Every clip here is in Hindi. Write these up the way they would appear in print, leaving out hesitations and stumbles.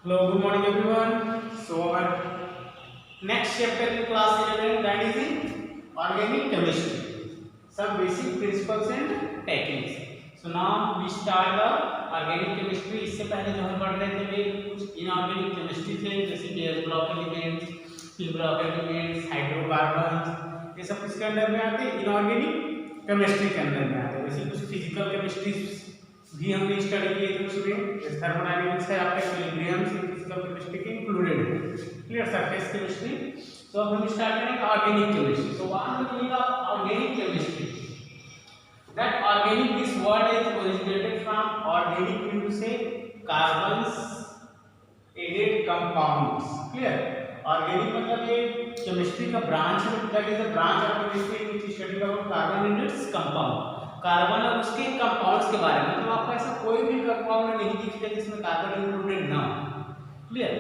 Hello, good morning everyone. So our next chapter in class 11 that is in organic chemistry. Some basic principles and techniques. So now we start the organic chemistry. इससे पहले जो हम पढ़ रहे थे वे कुछ inorganic chemistry थे जैसे कि S block elements, P block elements, hydrocarbons, ये सब किसके अंदर में आते हैं? Inorganic chemistry के अंदर में आते हैं. वैसे कुछ physical chemistry भी हमने स्टडी किए थे उसमें थर्मोडायनेमिक्स है आपका इक्विलिब्रियम फिजिकल केमिस्ट्री के इंक्लूडेड है क्लियर सरफेस केमिस्ट्री. तो अब हम स्टार्ट करेंगे organic chemistry. So what is the meaning of organic chemistry? That organic this word is originated from organic mean to say carbons added compounds. Clear organic मतलब ये केमिस्ट्री का ब्रांच है that is a branch of chemistry which study about carbon and its compound. Carbon और उसके कंपाउंड्स के बारे में. तो आपको ऐसा कोई भी कंपाउंड नहीं दिखेगा जिसमें कार्बन इंक्लूडेड ना हो. क्लियर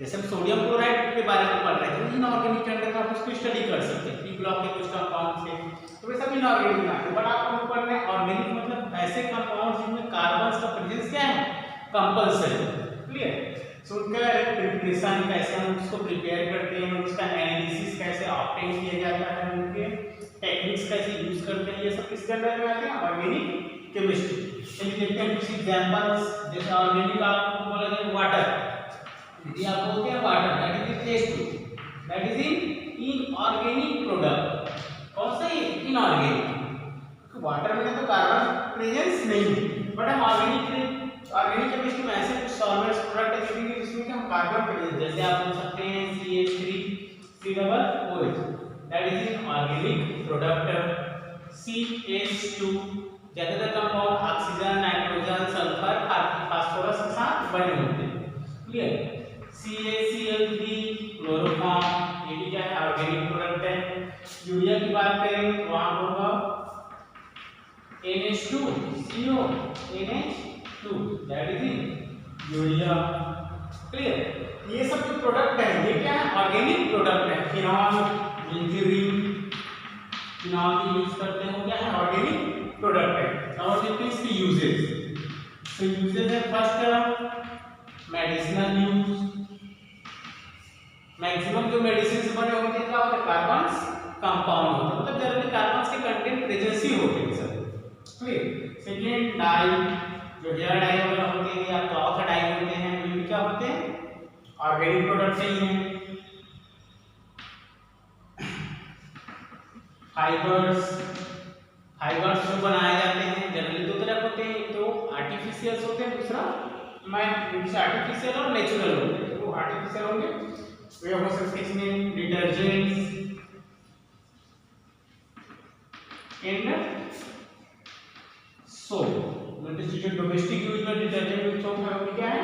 जैसे हम सोडियम क्लोराइड के बारे में पढ़ रहे थे इनऑर्गेनिक के अंदर आप उसको स्टडी कर सकते हैं पी ब्लॉक के कुछ कंपाउंड से. तो वे सब इनऑर्गेनिक आते हैं. बट आपको पढ़ना है ऑर्गेनिक मतलब ऐसे कंपाउंड जिनमें कार्बन का प्रेजेंस क्या है कंपल्सरी. क्लियर सो उनका प्रिपरेशन कैसे हम उसको प्रिपेयर करते हैं उसका एनालिसिस कैसे ऑब्टेन किया जाता है उनके टेक्निक्स कैसे यूज करते हैं ये सब किसके अंदर में आते हैं ऑर्गेनिक केमिस्ट्री. चलिए देखते हैं कुछ एग्जांपल्स. जैसे ऑर्गेनिक आपको बोला जाए वाटर. यदि आप बोलते हैं water that is H2 that is in inorganic product. कौन सा ये इनऑर्गेनिक. वाटर में तो कार्बन प्रेजेंस नहीं है बट हम ऑर्गेनिक केमिस्ट्री में ऐसे कुछ सॉल्वेंट्स प्रोडक्ट देखेंगे जिसमें कि हम कार्बन प्रेजेंस जैसे आप बोल सकते हैं CH3 that is in organic product. CH2 ज्यादातर compound oxygen nitrogen sulphur phosphorus के साथ बने होते हैं. क्लियर CaCl3 क्लोरोफॉर्म ये भी क्या है ऑर्गेनिक प्रोडक्ट है. यूरिया की बात करें तो वहां होगा NH2CO NH2 that is in urea. Clear ये सब जो प्रोडक्ट है ये क्या है ऑर्गेनिक प्रोडक्ट है. फिनॉल यूज करते हैं क्या है ऑर्गेनिक प्रोडक्ट है. और देखते हैं इसके यूजेस. तो यूजेस है फर्स्ट मेडिसिनल यूज. मैक्सिमम जो मेडिसिन से बने होते हैं क्या होता है कार्बन्स कंपाउंड होते हैं मतलब जनरली कार्बन्स के कंटेंट प्रेजेंस ही होते हैं सर. क्लियर सेकेंड डाई जो हेयर डाई वगैरह होते हैं या क्लॉथ डाई होते हैं ये क्या होते हैं ऑर्गेनिक प्रोडक्ट ही हैं. फाइबर्स जो बनाए जाते हैं जनरली दो तरह होते हैं. एक तो आर्टिफिशियल होते हैं दूसरा आर्टिफिशियल और नेचुरल होते हैं. तो आर्टिफिशियल होंगे वे हो सकते हैं इसमें डिटर्जेंट्स एंड सोप. मतलब जो डोमेस्टिक यूज में डिटर्जेंट सोप है वो क्या है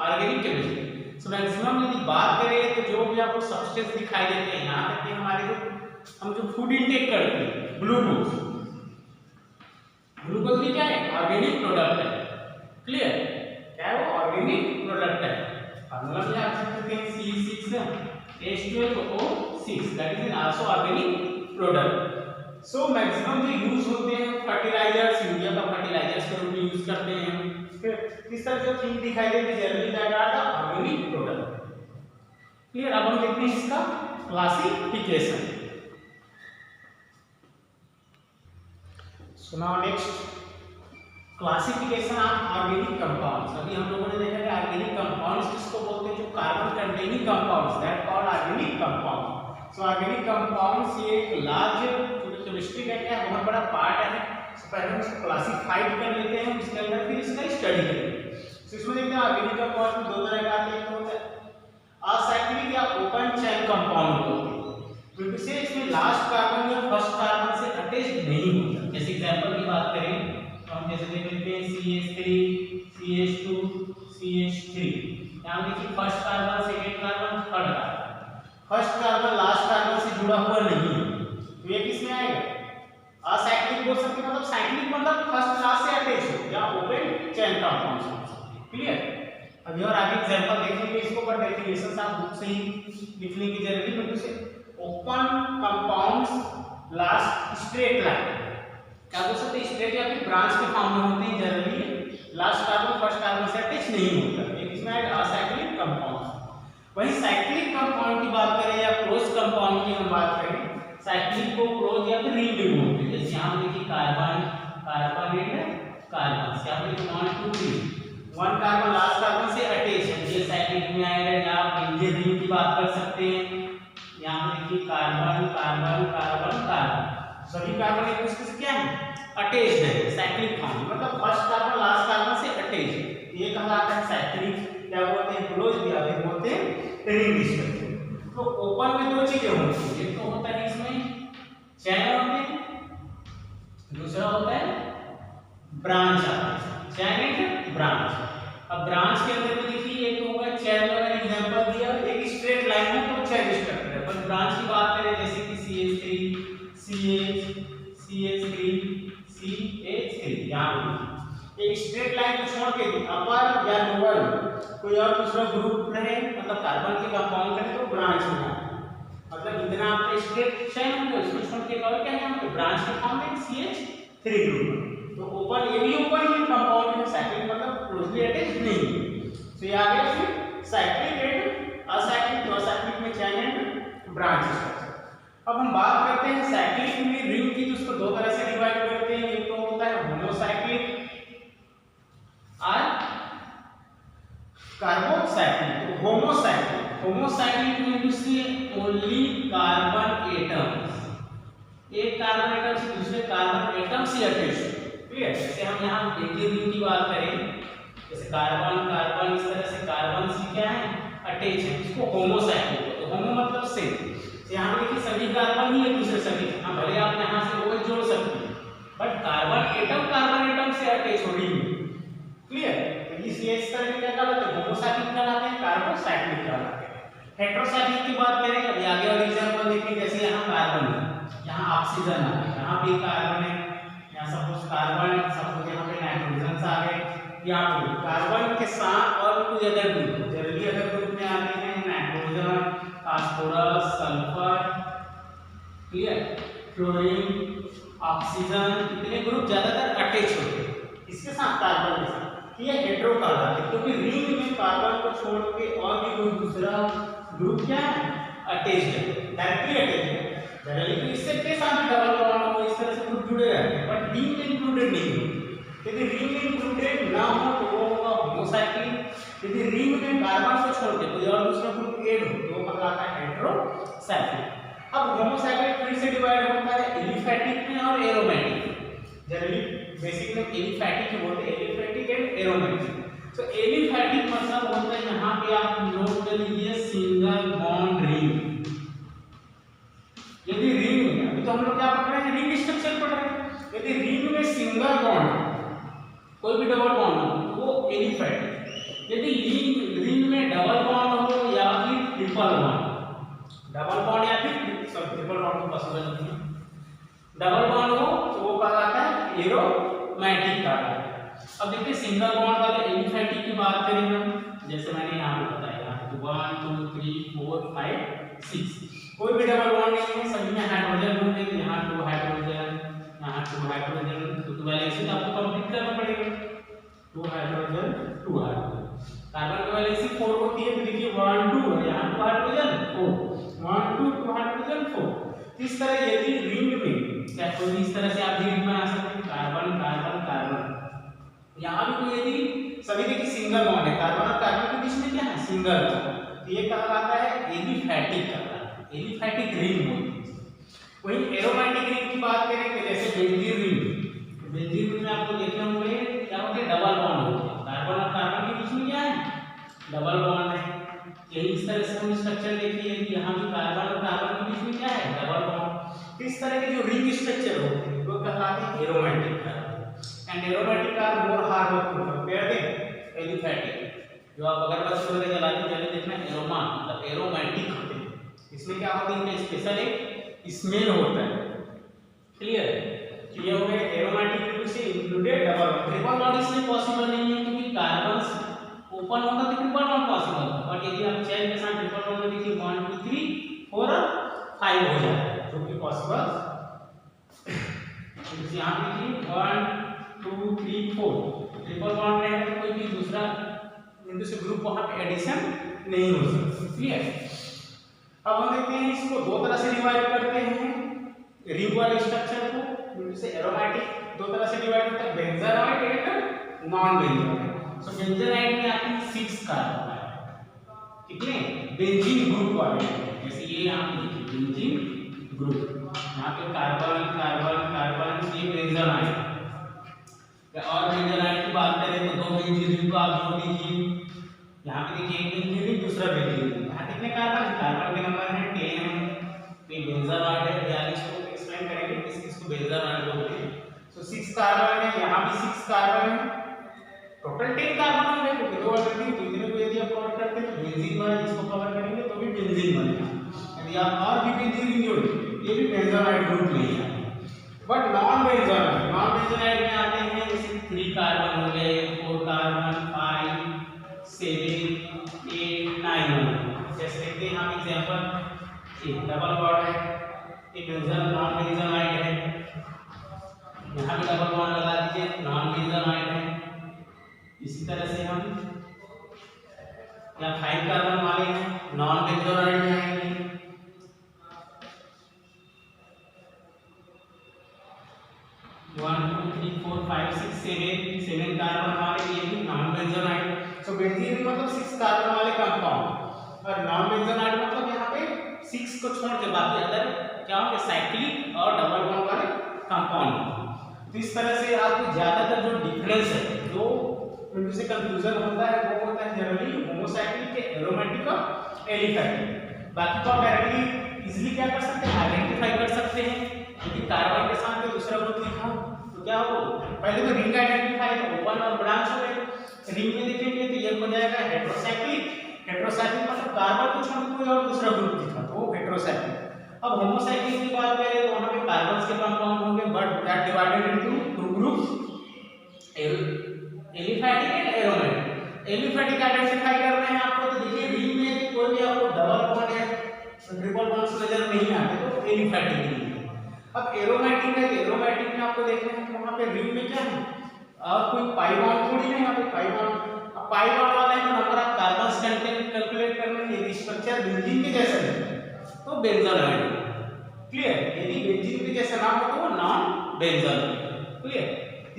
ऑर्गेनिक केमिस्ट्री. सो मैक्सिमम यदि बात करें तो जो भी आपको सब्सटेंस दिखाई देते हैं यहाँ तक कि हमारे जो हम जो फूड इंटेक करते हैं ग्लूकोज भी क्या है ऑर्गेनिक प्रोडक्ट है. क्लियर क्या है वो ऑर्गेनिक प्रोडक्ट है. फार्मूला भी आप सकते हैं C6H12O6 that is also organic product. So maximum जो यूज होते हैं फर्टिलाइजर्स यूरिया का फर्टिलाइजर्स के रूप में यूज करते हैं. इस तरह जो चीज दिखाई देती है generally that are the organic product. Clear अब हम देखते हैं इसका classification. So now next classification of organic compounds. अभी हम लोगों ने देखा कि ऑर्गेनिक कंपाउंड्स किसको बोलते हैं जो carbon containing compounds that called organic compound. So organic compounds ये एक लार्ज केमिस्ट्री का क्या बहुत बड़ा पार्ट है. तो पहले हम इसको क्लासिफाइड कर लेते हैं उसके अंदर फिर इसका स्टडी करेंगे. तो इसमें देखते हैं ऑर्गेनिक कंपाउंड्स में दो तरह के आते हैं. एक होता है असाइक्लिक या ओपन चेन कंपाउंड होते हैं क्योंकि से इसमें लास्ट कार्बन या फर्स्ट कार्बन से अटैच नहीं होता. जैसे एग्जांपल की बात करें तो हम जैसे देख लेते हैं CH3 CH2 CH3. यहां देखिए first carbon second carbon third carbon. First carbon last carbon से जुड़ा हुआ नहीं है तो ये किस में आएगा असाइक्लिक बोल सकते हैं. मतलब साइक्लिक मतलब फर्स्ट लास्ट से अटैच हो या ओपन चेन कंपाउंड्स हो सकते हैं. क्लियर अभी और आगे एग्जांपल देखेंगे इसको पर डेफिनेशंस आप बुक से ही लिखने की जरूरत है. तो से open compounds last straight line क्या बोल सकते हैं स्ट्रेट या फिर ब्रांच के फॉर्म में होते हैं generally. Last carbon first carbon से अटैच नहीं होता. एक इसमें असाइक्लिक कंपाउंड वही साइक्लिक कंपाउंड की बात करें या क्लोज कंपाउंड की हम बात करें, साइक्लिक को क्लोज या फिर रिंग भी बोलते हैं। जैसे यहाँ देखिए कार्बन कार्बन एंड कार्बन, यहाँ पे 1 2 3 1 कार्बन लास्ट कार्बन से अटैच है, ये साइक्लिक में आएगा। या आप बेंजीन रिंग की बात कर सकते हैं, यहाँ पे देखिए कार्बन कार्बन कार्बन कार्बन, सभी कार्बन एक दूसरे से क्या है अटैच्ड है, साइक्लिक फॉर्म मतलब फर्स्ट कार्बन लास्ट कार्बन से अटैच्ड, ये कहलाता है साइक्लिक। क्या बोलते हैं क्लोज या फिर बोलते हैं रिंग स्ट्रक्चर। तो ओपन में दो चीजें होती हैं, एक तो होता है इसमें चैन होते हैं, दूसरा होता है ब्रांच, चैन एंड ब्रांच। अब ब्रांच के अंदर में देखिए एक तो होगा चैन का मैंने एग्जांपल दिया, एक स्ट्रेट लाइन है तो चैन स्ट्रक्चर है। पर ब्रांच की बात करें जैसे कि CH3 CH3 यहाँ एक स्ट्रेट लाइन को छोड़ के अपर या लोअर कोई और दूसरा ग्रुप रहे, मतलब कार्बन के कंपाउंड रहे तो ब्रांच में आता है। मतलब इतना आपका स्ट्रेट चेन होगा, इसको छोड़ के और क्या है ब्रांच के फॉर्म में CH3 ग्रुप। तो ओपन ये भी ओपन ही कंपाउंड में साइक्लिक मतलब क्लोजली अटैच्ड नहीं है। तो ये आ गया फिर साइक्लिक एंड असाइक्लिक, तो असाइक्लिक में चेन एंड ब्रांच स्ट्रक्चर। अब हम बात करते हैं साइक्लिक में रिंग की, तो उसको दो तरह से डिवाइड करते हैं, एक तो होता है होमोसाइक्लिक और कार्बोसाइक्लिक। तो होमोसाइक्लिक में दूसरी ओनली कार्बन एटम्स, एक कार्बन एटम से दूसरे कार्बन एटम से अटैच्ड, क्लियर। जैसे हम यहाँ बेंजीन रिंग की बात करें, जैसे कार्बन कार्बन इस तरह से कार्बन से क्या है अटैच है, इसको होमोसाइक्लिक। तो होमो मतलब सेम, यहाँ पे देखिए सभी कार्बन ही एक दूसरे सभी, हाँ भले आप यहाँ से वो जोड़ सकते हैं बट कार्बन एटम से अटैच हो रही है, क्लियर। तो इस तरह के क्या कहलाते हैं होमोसाइक्लिक कहलाते हैं, कार्बोसाइक्लिक कहलाते हैं। हेटेरोसाइक्लिक की बात करें, अभी आगे और एग्जांपल देखिए, जैसे यहाँ कार्बन है, यहाँ ऑक्सीजन है, यहाँ भी कार्बन है, यहाँ सपोज कार्बन सपोज यहाँ पे नाइट्रोजन आ गए, यहाँ पे कार्बन के साथ और कोई other group, generally other group में आते हैं nitrogen, phosphorus, sulphur, clear, fluorine, oxygen, इतने ग्रुप ज्यादातर अटैच होते हैं इसके साथ कार्बन के साथ। ये हेटेरो कहलाते हैं क्योंकि रिंग में कार्बन को छोड़ के और भी कोई दूसरा ग्रुप क्या है अटैच है, डायरेक्टली अटैच है। जनरली तो इससे के साथ डबल बॉन्ड हो इस तरह से ग्रुप जुड़े रहते हैं, बट रिंग में इंक्लूडेड नहीं होते। यदि रिंग में इंक्लूडेड ना हो तो वो होगा होमोसाइक्लिक, यदि रिंग में कार्बन को छोड़ के कोई और दूसरा ग्रुप ऐड हो तो वो कहलाता है हेटेरोसाइक्लिक। अब होमोसाइक्लिक फिर से डिवाइड होता है एलिफैटिक में और एरोमेटिक। जनरली बेसिक में एलिफैटिक बोलते हैं, एलिफैटिक एंड एरोमेटिक। तो एलिफैटिक मतलब होता है यहाँ पे आप नोट कर लीजिए सिंगल बॉन्ड रिंग। यदि रिंग में अभी तो हम लोग क्या पढ़ रहे हैं रिंग स्ट्रक्चर पढ़ रहे हैं, यदि रिंग में सिंगल बॉन्ड कोई भी डबल बॉन्ड हो तो वो एलिफैटिक। यदि रिंग में डबल बॉन्ड हो या फिर ट्रिपल बॉन्ड, डबल बॉन्ड या फिर ट्रिपल बॉन्ड तो पॉसिबल नहीं है, डबल बॉन्ड हो तो वो कहलाता है एरोमेटिक कहलाता है। अब देखिए सिंगल बॉन्ड वाले एलिफैटिक की बात करें हम, जैसे मैंने यहाँ पे बताया 1 2 3 4 5 6, कोई भी डबल बॉन्ड नहीं है, सभी में हाइड्रोजन होंगे, यहाँ 2 हाइड्रोजन, यहाँ 2 हाइड्रोजन, तो वैलेंसी तो आपको कंप्लीट करना पड़ेगा, 2 हाइड्रोजन 2 हाइड्रोजन। कार्बन की वैलेंसी 4 होती है, तो देखिए 1 2 है, यहाँ 2 हाइड्रोजन 4, 1 2 2 हाइड्रोजन 4। इस तरह यदि रिंग में क्या कोई इस तरह से आप रिंग बना सकते हैं, कार्बन कार्बन कार्बन, यहाँ भी कोई यदि सभी देखिए सिंगल बॉन्ड है, कार्बन और कार्बन के बीच में क्या है सिंगल बॉन्ड, तो ये कहलाता है एलिफैटिक कहलाता है, एलिफैटिक रिंग बोलते हैं। वही एरोमेटिक रिंग की बात करें तो जैसे बेंजीन रिंग, बेंजीन रिंग में आपको देखे होंगे क्या होते हैं डबल बॉन्ड होते हैं, कार्बन और कार्बन के बीच में क्या है डबल बॉन्ड है। यही इस तरह से हम स्ट्रक्चर देखिए कि यहाँ भी कार्बन और कार्बन के बीच में क्या है डबल बॉन्ड। इस तरह के जो रिंग स्ट्रक्चर होते हैं वो कहलाते हैं aromatic and aromatic are more harmful compare to aliphatic. जो आप अगरबत्ती वगैरह जलाते चले देखना एरोमा मतलब एरोमेटिक होते हैं, इसमें क्या होता है इनका स्पेशल एक स्मेल होता है, क्लियर। ये हो गए एरोमेटिक से included double bond. Triple bond इसलिए पॉसिबल नहीं है क्योंकि कार्बन ओपन होगा तो ट्रिपल बॉन्ड पॉसिबल है, बट यदि आप चेन के साथ ट्रिपल बॉन्ड में देखिए 1 2 3 4 5 हो जाता है जो कि पॉसिबल। यहाँ देखिए 1 2 3 4 ट्रिपल बॉन्ड रहेगा तो कोई भी दूसरा इनटू से ग्रुप वहां पे एडिशन नहीं हो सकती। क्लियर। अब हम देखते हैं इसको दो तरह से डिवाइड करते हैं रिंग वाले स्ट्रक्चर को, इनटू से एरोमेटिक दो तरह से डिवाइड होता है, बेंजानॉइड एंड नॉन बेंजानॉइड। सो बेंजानॉइड में आती है 6 कार्बन, कितने बेंजीन ग्रुप वाले, जैसे ये यहाँ पे देखिए बेंजीन ग्रुप, यहाँ पे कार्बन कार्बन कार्बन, ये बेंजानॉइड। और बेंजानॉइड की बात करें तो 2 बेंजीन रिंग को आप जोड़ लीजिए, यहाँ पे देखिए एक बेंजीन रिंग दूसरा बेंजीन रिंग, यहाँ कितने कार्बन है, कार्बन के नंबर है 10 है, तो ये बेंजानॉइड है, या इसको एक्सप्लेन करेंगे इसको बेंजानॉइड बोलते हैं। सो 6 कार्बन है, यहाँ भी 6 कार्बन है, टोटल 10 कार्बन है, तो दो अगर तीन को यदि आप कवर करते हैं तो बेंजीन बना, इसको कवर करेंगे तो भी बेंजीन बनेगा। यदि आप और भी बेंजीन रिंग जोड़ें ये भी बेंजानॉइड ग्रुप में ही है। बट नॉन बेंजानॉइड में आते हैं जैसे 3 कार्बन हो गए, 4 कार्बन, 5 7 8 9। जैसे देखते हैं यहाँ एग्जांपल, एक डबल बॉन्ड है, एक नॉन बेंजानॉइड है, यहाँ पे डबल बॉन्ड लगा दीजिए, नॉन बेंजानॉइड है। इसी तरह से हम यहाँ 5 कार्बन वाले हैं, नॉन बेंजानॉइड में आएंगे, 1 2 3 4 5 6 7 कार्बन वाले, ये भी नॉन बेंजानॉइड। सो बेंजीन मतलब 6 कार्बन वाले कंपाउंड, और नॉन बेंजानॉइड मतलब यहाँ पे 6 को छोड़ के बाकी अदर क्या होंगे, साइक्लिक और डबल बॉन्ड वाले कंपाउंड। तो इस तरह से आपको ज्यादातर जो डिफरेंस है, जो इनमें से कंफ्यूजन होता है, वो होता है जनरली होमोसाइक्लिक के एरोमेटिक और एलिफैटिक। बाकी तो आप डायरेक्टली इजीली क्या कर सकते हैं, आइडेंटिफाई कर सकते हैं, क्योंकि कार्बन के साथ में दूसरा ग्रुप लिखा तो क्या हो, पहले तो रिंग आइडेंटिफाई ओपन और ब्रांच हो गए। रिंग में देखेंगे तो ये हो जाएगा हेटेरोसाइक्लिक, हेटेरोसाइक्लिक मतलब कार्बन को छोड़ कोई और दूसरा ग्रुप दिखा तो वो हेटेरोसाइक्लिक। अब होमोसाइक्लिक की बात करें तो वहां पे कार्बन के कंपाउंड होंगे, but that divided into 2 groups, aliphatic and aromatic. Aliphatic identify करना है आपको, तो देखिए रिंग में कोई भी आपको डबल बॉन्ड या ट्रिपल बॉन्ड्स नजर नहीं आते तो एलिफैटिक रिंग है। अब एरोमेटिक है, एरोमेटिक में आपको देखना है कि वहां पे रिंग में क्या है, और कोई पाई बॉन्ड थोड़ी नहीं, यहाँ पे पाई बॉन्ड। अब पाई बॉन्ड वाला है तो नंबर ऑफ कार्बन्स कैलकुलेट करना है, यदि स्ट्रक्चर बेंजीन के जैसा है तो बेंजानॉइड। क्लियर। यदि बेंजीन के जैसा ना हो तो वो नॉन बेंजानॉइड। क्लियर।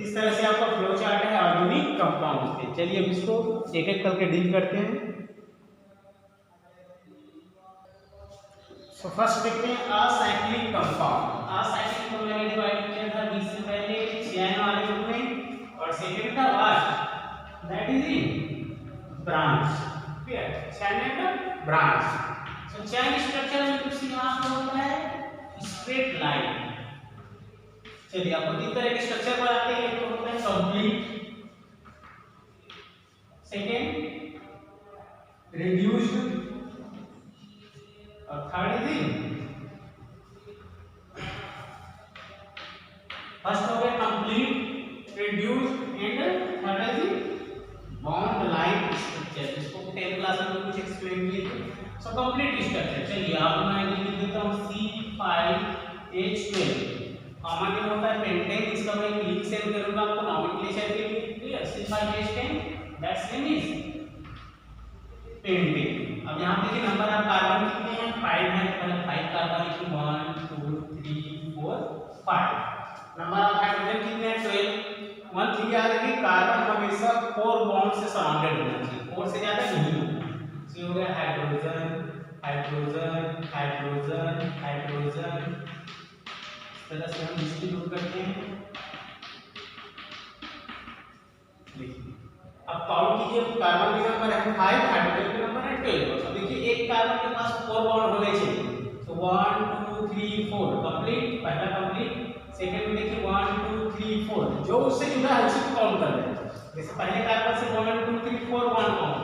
इस तरह से आपका फ्लो चार्ट है ऑर्गेनिक कंपाउंड के। चलिए अब इसको एक एक करके डील करते हैं। सो फर्स्ट देखते हैं असाइक्लिक कंपाउंड। असाइक्लिक को मैंने डिवाइड किया था 20 से पहले चेन वाले ग्रुप में, और सेकंड था वाट, that is in branch. Clear. Chain and branch. So chain structure में कुछ यहाँ पे होता है स्ट्रेट लाइन। चलिए आपको 3 तरह के स्ट्रक्चर बनाते हैं, एक तो होता है कंप्लीट, सेकंड रिड्यूस्ड, और थर्ड इज फर्स्ट हो गया complete, reduced and third is bond line structure, जिसको 10th क्लास में कुछ एक्सप्लेन किए थे। So complete structure. चलिए आप मैं लिख देता हूं C5H12। कॉमन में होता है पेंटेन, इसका मैं लिंक सेंड करूंगा आपको नोमेनक्लेचर के लिए। Clear. C5H10 that's name is pentane. अब यहां देखिए नंबर ऑफ कार्बन कितने हैं, 5 है, तो 5 कार्बन लिखिए 1 2 3 4 5। नंबर ऑफ हाइड्रोजन कितने हैं, 12। 1 चीज याद रखिए, कार्बन हमेशा 4 बॉन्ड से सराउंडेड होना चाहिए, 4 से ज्यादा नहीं होना। ये हो गया हाइड्रोजन हाइड्रोजन हाइड्रोजन हाइड्रोजन, तरह से हम डिस्ट्रीब्यूट करते हैं। देखिए अब काउंट कीजिए, कार्बन के नंबर है 5, हाइड्रोजन के नंबर है 12। तो देखिए एक कार्बन के पास 4 बॉन्ड होने चाहिए, तो 1 2 3 4 कंप्लीट, पहला कंप्लीट। सेकंड में देखिए 1 2 3 4, जो उससे जुड़ा है उसी को काउंट कर लें। जैसे पहले कार्बन से 1 2 3 4 1 काउंट,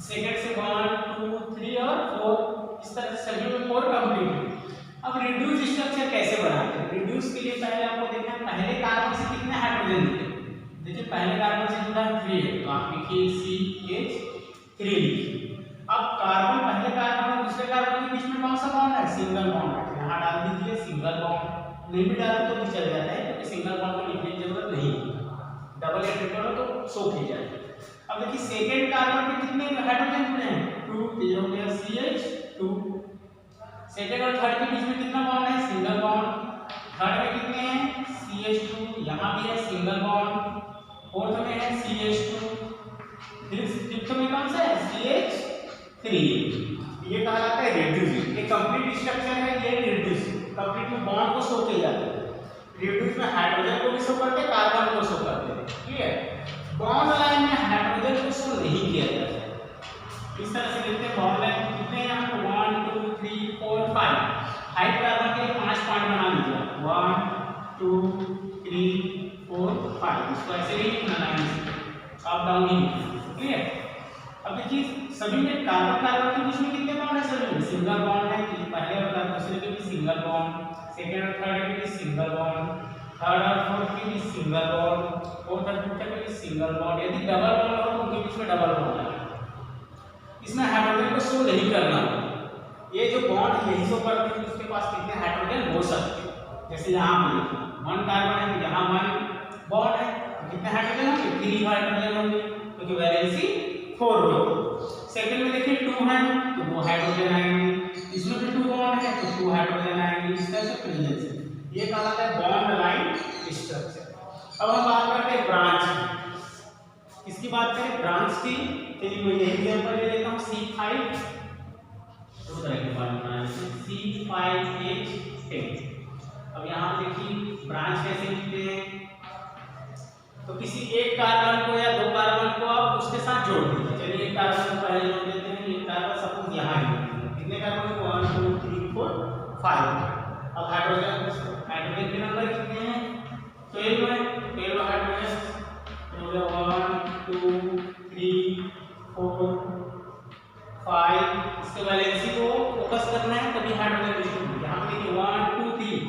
सेकंड से 1 2 3 और 4, इस तरह से सभी में 4 कंप्लीट। अब रिड्यूस स्ट्रक्चर कैसे बनाते हैं, रिड्यूस के लिए पहले आपको देखना है पहले कार्बन से कितने हाइड्रोजन मिले। देखिए पहले कार्बन से जुड़ा 3 है, तो आप लिखिए CH3 लिखिए। अब कार्बन पहले कार्बन और दूसरे कार्बन के बीच में कौन सा बॉन्ड है, सिंगल बॉन्ड है, यहाँ डाल दीजिए सिंगल बॉन्ड। नहीं भी डाले तो भी चल जाता है, क्योंकि सिंगल बॉन्ड को लिखने की जरूरत नहीं है, डबल या ट्रिपल हो तो शो की जाए। अब देखिए सेकेंड कार्बन पे कितने हाइड्रोजन जुड़े हैं 2, ये हो गया CH2। सेकेंड और थर्ड के बीच में कितना बॉन्ड है सिंगल बॉन्ड। थर्ड में कितने हैं CH2, यहाँ भी है सिंगल बॉन्ड। फोर्थ में है CH2, फिफ्थ में कौन सा है CH3। ये कहा जाता है रिड्यूस। ये कंप्लीट स्ट्रक्चर है, ये रिड्यूस कंप्लीट में बॉन्ड को शो किया जाता है। रिड्यूस में हाइड्रोजन को भी शो करते हैं, कार्बन को शो करते हैं, क्लियर। बॉन्ड लाइन में हाइड्रोजन को शो नहीं किया जाता है। इस तरह से देखते हैं बॉन्ड लाइन कितने यहाँ पे 1 2 3 4 5 हाइट कार्बन के लिए 5 पॉइंट बना लीजिए 1 2 3 4 5। इसको ऐसे ही लिखना लाइन से अप डाउन ही, क्लियर। अब देखिए सभी में कार्बन कार्बन के बीच में कितने बॉन्ड है सभी में सिंगल बॉन्ड है। पहले और दूसरे के भी सिंगल बॉन्ड, सेकंड और थर्ड के भी सिंगल बॉन्ड, थर्ड और फोर्थ के भी सिंगल बॉन्ड, फोर्थ और फिफ्थ के भी सिंगल बॉन्ड। यदि डबल बॉन्ड हो तो उनके बीच में डबल बॉन्ड है। इसमें हाइड्रोजन को शो नहीं करना। ये जो बॉन्ड यही शो करते हैं उसके पास कितने हाइड्रोजन हो सकते हैं। जैसे यहाँ पे 1 कार्बन है, यहाँ 1 बॉन्ड है, तो कितने हाइड्रोजन होंगे 3 हाइड्रोजन होंगे क्योंकि वैलेंसी 4 होगी। सेकंड में देखिए 2 है तो 2 हाइड्रोजन आएंगे, इसमें भी 2 बॉन्ड है तो 2 हाइड्रोजन आएंगे। इस तरह से प्रेजेंस है। ये कहलाता है बॉन्ड लाइन स्ट्रक्चर। अब हम बात करते हैं ब्रांच की। किसकी बात करें ब्रांच की। चलिए मैं यही एग्जांपल ले लेता हूं C5। दो तरह के बॉन्ड बनाए हैं C5H10। अब यहां देखिए ब्रांच कैसे लिखते हैं। तो किसी एक कार्बन को या 2 कार्बन को आप उसके साथ जोड़ दीजिए। चलिए एक कार्बन को पहले जोड़ देते हैं। एक कार्बन सपोज यहाँ है, कितने कार्बन को 1 2 3 4 5। अब हाइड्रोजन के नंबर कितने हैं 12 है। 12 हाइड्रोजन 1 2 3 4 5। इसके वैलेंसी को फोकस करना है तभी हाइड्रोजन डिस्ट्रीब्यूट। यहाँ पे देखिए 1 2 3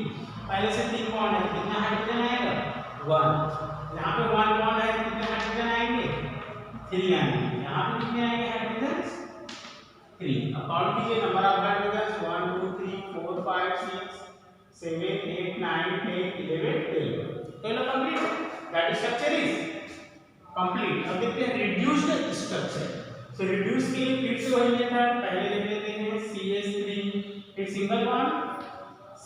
पहले से 3 बॉन्ड है, कितना हाइड्रोजन आएगा 1। यहाँ पे 1 बॉन्ड है, कितने हाइड्रोजन आएंगे 3 आएंगे। यहाँ पे कितने आएंगे हाइड्रोजन 3। अब काउंट कीजिए नंबर ऑफ हाइड्रोजन 1 2 3 4 5 6 7 8 9 10 11 12। चलो complete, that structure is complete. अब देखते हैं रिड्यूस्ड स्ट्रक्चर। सो रिड्यूस के लिए फिर से वही मेथड पहले देख लेते हैं CH3 फिर सिंगल बॉन्ड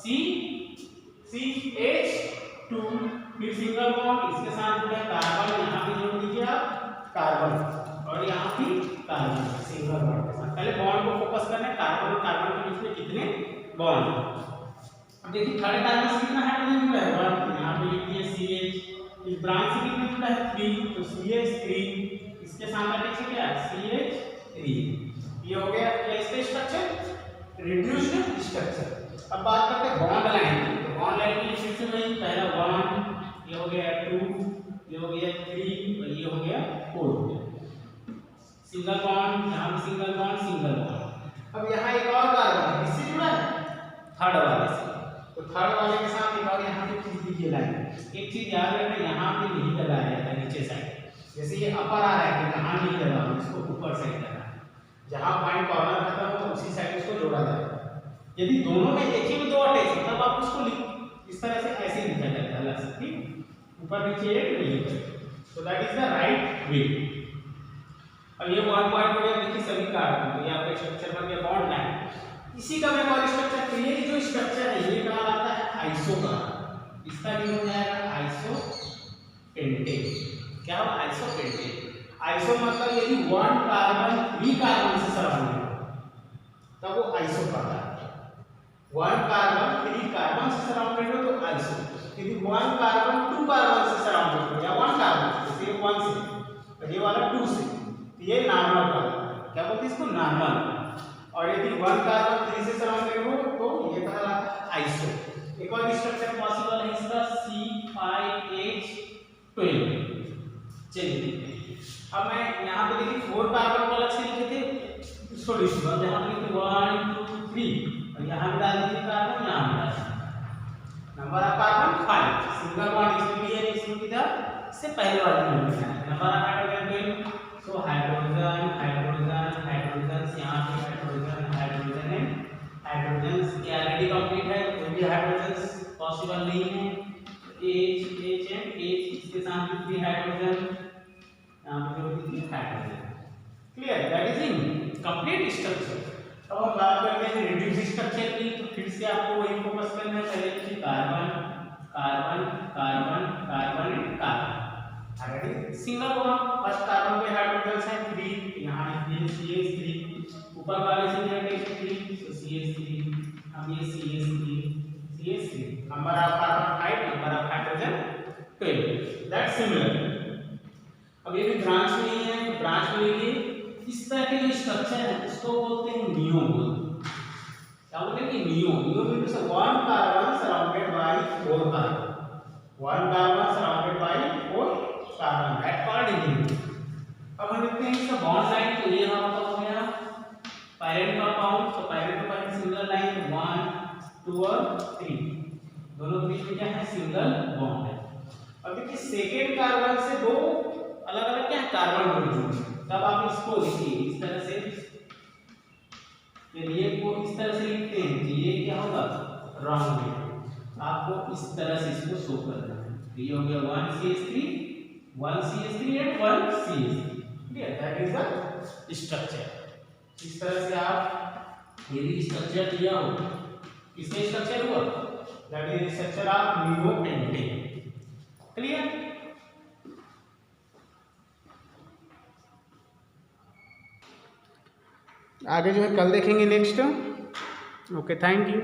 CH2 फिर सिंगल बॉन्ड, इसके साथ जुड़ा कार्बन, यहाँ पे जोड़ दीजिए आप कार्बन और यहाँ भी कार्बन सिंगल बॉन्ड के साथ। पहले बॉन्ड को फोकस करना है, कार्बन और कार्बन के बीच में कितने बॉन्ड। अब देखिए थर्ड कार्बन से कितना हाइड्रोजन जुड़ा है 1। यहाँ पे लिख दिए CH। इस ब्रांच से कितना जुड़ा है 3 तो CH3। इसके सामने देखिए क्या है CH3। ये हो गया क्या इसका स्ट्रक्चर रिड्यूस्ड स्ट्रक्चर। अब बात करते हैं बॉन्ड लाइन की। तो बॉन्ड लाइन की फिर से वही पहला 1, ये हो गया 2, ये हो गया 3 और ये हो गया 4। सिंगल बॉन्ड, यहाँ भी सिंगल बॉन्ड सिंगल बॉन्ड। अब यहाँ एक और कार्बन है, किससे जुड़ा है थर्ड वाले से। तो थर्ड वाले के साथ एक और यहाँ पे खींच दीजिए लाइन। एक चीज याद रखना यहाँ पे नहीं लगाया जाता है नीचे साइड। जैसे ये अपर आ रहा है तो यहाँ नहीं लगाना, इसको ऊपर साइड लगाना। जहाँ पॉइंट कॉर्नर खत्म हो उसी साइड इसको जोड़ा जाएगा। यदि दोनों में एक ही में 2 अटैच है तब आप उसको इस तरह से ऐसे लिखा जाता है अलग से, ठीक ऊपर नीचे एक नीचे। So that is the right way. अब ये 1 पॉइंट हो गया देखिए सभी कार्बन। तो ये आपका स्ट्रक्चर बन गया बॉन्ड लाइन। इसी का मैं और स्ट्रक्चर क्लियर जो स्ट्रक्चर है ये कहा जाता है आइसो का। इसका भी हो जाएगा आइसोपेंटेन। क्या हो आइसोपेंटेन। आइसो मतलब यदि 1 कार्बन 3 कार्बन से सराउंडेड तब वो आइसो कहता है। 1 कार्बन 3 कार्बन से सराउंडेड हो तो आइसो। यदि 1 कार्बन 2 कार्बन से सराउंडेड हो या 1 कार्बन जैसे 1 से और ये वाला 2 से तो ये नॉर्मल कार्बन। क्या बोलते हैं इसको नॉर्मल। और यदि 1 कार्बन 3 से सराउंडेड हो तो ये कहलाता है आइसो। एक और स्ट्रक्चर पॉसिबल है इसका C5H12। चलिए देखते हैं। अब मैं यहाँ पे देखिए 4 कार्बन को अलग से लिखे थे इसको डिस्ट्रीब्यूट यहाँ पे लिखे 1 2 3 और यहाँ पे डाल दीजिए कार्बन, यहाँ पे डाल दीजिए number of carbon 5। Single bond इसमें भी है, इसमें किधर से पहले वाले में लिखना है। Number of hydrogen 12। So hydrogen hydrogen hydrogen यहाँ पे हाइड्रोजन हाइड्रोजन है हाइड्रोजन ये ऑलरेडी कंप्लीट है। कोई भी हाइड्रोजन पॉसिबल नहीं है। H H एंड H इसके साथ भी हाइड्रोजन यहाँ पे जो hydrogen clear, that is in complete structure. अब हम बात करते हैं रिड्यूस स्ट्रक्चर की, तो फिर से आपको वही फोकस करना है पहले कि carbon carbon carbon carbon and carbon. Already single bond, first carbon पे हाइड्रोजन्स हैं 3, यहां ये CH3, ऊपर वाले सिंगल पे 3, सो CH3, अब ये CH3 number of carbon 5, number of hydrogen 12, that's similar. अब ये भी ब्रांच नहीं है, तो ब्रांच में ये इस तरह के जो स्ट्रक्चर है उसको बोलते हैं नियो। क्या बोलते हैं? Neo means one carbon surrounded by 4 carbon, one carbon surrounded by 4 carbon, that called neo. अब हम देखते हैं इसका बॉन्ड लाइन, तो ये हमारा हो गया पैरेंट कंपाउंड, तो पैरेंट कंपाउंड सिंगल लाइन 1 2 और 3, दोनों के बीच में क्या है? सिंगल बॉन्ड है। अब देखिए सेकेंड कार्बन से दो अलग अलग क्या कार्बन मौजूद है, तब आप इसको लिखिए इस तरह से, ये को इस तरह से लिखते हैं कि ये क्या होगा? रॉन्ग है, आपको इस तरह से इसको शो करना है। तो ये हो गया 1 CH3 and 1 CH3, clear, that is the structure. इस तरह से आप यदि स्ट्रक्चर दिया हो, किसने स्ट्रक्चर हुआ? That is structure of neopentane, clear. आगे जो है कल देखेंगे नेक्स्ट। Okay, thank you.